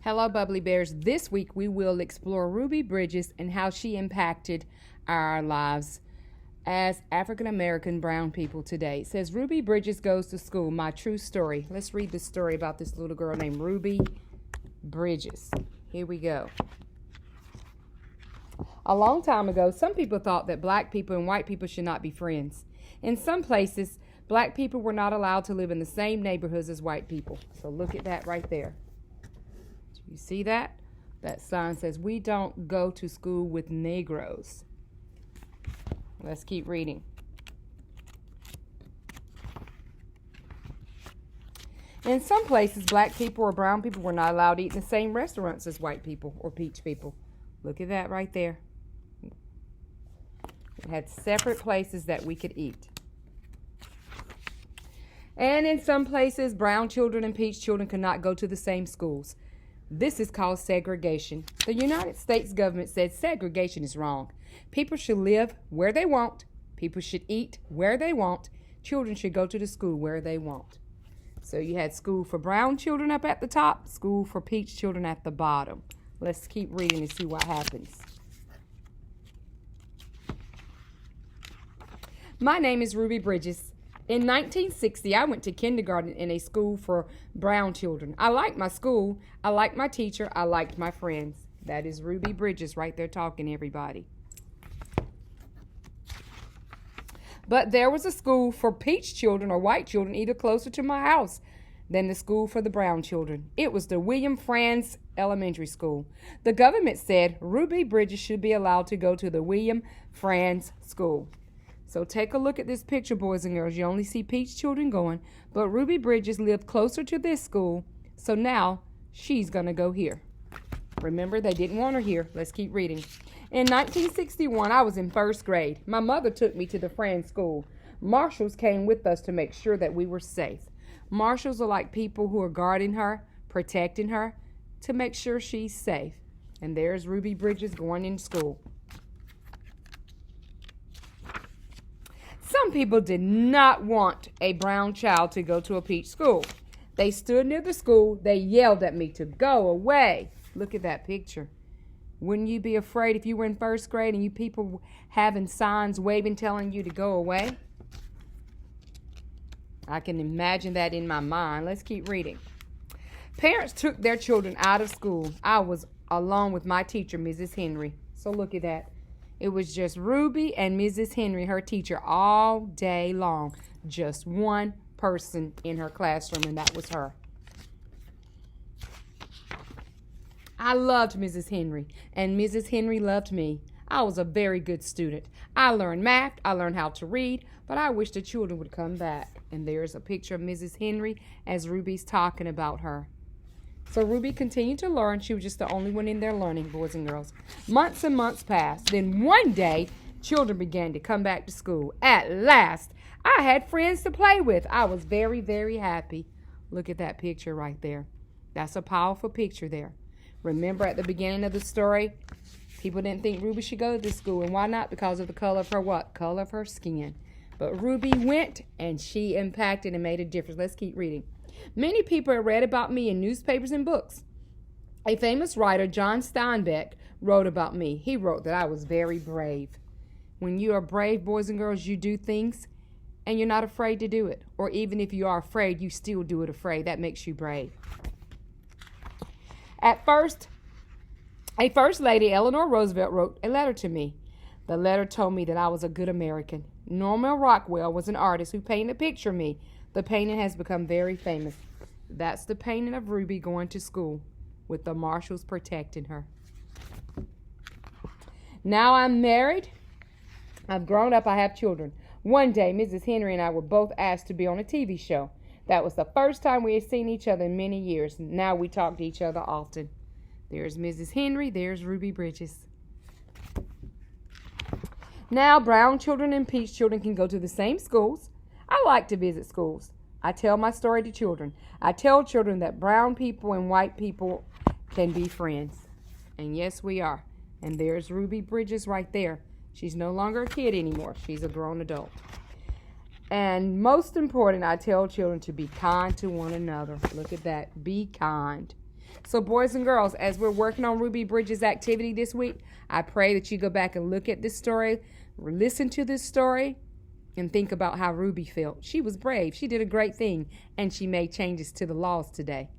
Hello, Bubbly Bears. This week we will explore Ruby Bridges and how she impacted our lives as African American brown people today. It says, Ruby Bridges goes to school, my true story. Let's read the story about this little girl named Ruby Bridges. Here we go. A long time ago, some people thought that black people and white people should not be friends. In some places, black people were not allowed to live in the same neighborhoods as white people. So look at that right there. You see that? That sign says, we don't go to school with Negroes. Let's keep reading. In some places, black people or brown people were not allowed to eat in the same restaurants as white people or peach people. Look at that right there. It had separate places that we could eat. And in some places, brown children and peach children could not go to the same schools. This is called segregation. The United States government said segregation is wrong. People should live where they want. People should eat where they want. Children should go to the school where they want. So you had school for brown children up at the top, school for peach children at the bottom. Let's keep reading and see what happens. My name is Ruby Bridges. In 1960, I went to kindergarten in a school for brown children. I liked my school. I liked my teacher. I liked my friends. That is Ruby Bridges right there talking, everybody. But there was a school for peach children or white children either closer to my house than the school for the brown children. It was the William Franz Elementary School. The government said Ruby Bridges should be allowed to go to the William Franz School. So take a look at this picture, boys and girls. You only see peach children going, but Ruby Bridges lived closer to this school, so now she's going to go here. Remember, they didn't want her here. Let's keep reading. In 1961, I was in first grade. My mother took me to the Franz School. Marshals came with us to make sure that we were safe. Marshals are like people who are guarding her, protecting her, to make sure she's safe. And there's Ruby Bridges going in school. Some people did not want a brown child to go to a peach school. They stood near the school. They yelled at me to go away. Look at that picture. Wouldn't you be afraid if you were in first grade and you people having signs waving telling you to go away? I can imagine that in my mind. Let's keep reading. Parents took their children out of school. I was alone with my teacher, Mrs. Henry. So look at that. It was just Ruby and Mrs. Henry, her teacher, all day long. Just one person in her classroom, and that was her. I loved Mrs. Henry, and Mrs. Henry loved me. I was a very good student. I learned math, I learned how to read, but I wish the children would come back. And there's a picture of Mrs. Henry as Ruby's talking about her. So Ruby continued to learn. She was just the only one in there learning, boys and girls. Months and months passed. Then one day, children began to come back to school. At last, I had friends to play with. I was very, very happy. Look at that picture right there. That's a powerful picture there. Remember at the beginning of the story, people didn't think Ruby should go to this school. And why not? Because of the color of her what? Color of her skin. But Ruby went, and she impacted and made a difference. Let's keep reading. Many people have read about me in newspapers and books. A famous writer, John Steinbeck, wrote about me. He wrote that I was very brave. When you are brave, boys and girls, you do things and you're not afraid to do it. Or even if you are afraid, you still do it afraid. That makes you brave. At first, a First Lady, Eleanor Roosevelt, wrote a letter to me. The letter told me that I was a good American. Norman Rockwell was an artist who painted a picture of me. The painting has become very famous. That's the painting of Ruby going to school with the marshals protecting her. Now I'm married. I've grown up. I have children. One day, Mrs. Henry and I were both asked to be on a TV show. That was the first time we had seen each other in many years. Now we talk to each other often. There's Mrs. Henry. There's Ruby Bridges. Now brown children and peach children can go to the same schools. I like to visit schools. I tell my story to children. I tell children that brown people and white people can be friends. And yes, we are. And there's Ruby Bridges right there. She's no longer a kid anymore. She's a grown adult. And most important, I tell children to be kind to one another. Look at that. Be kind. So, boys and girls, as we're working on Ruby Bridges' activity this week, I pray that you go back and look at this story, listen to this story, and think about how Ruby felt. She was brave. She did a great thing, and she made changes to the laws today.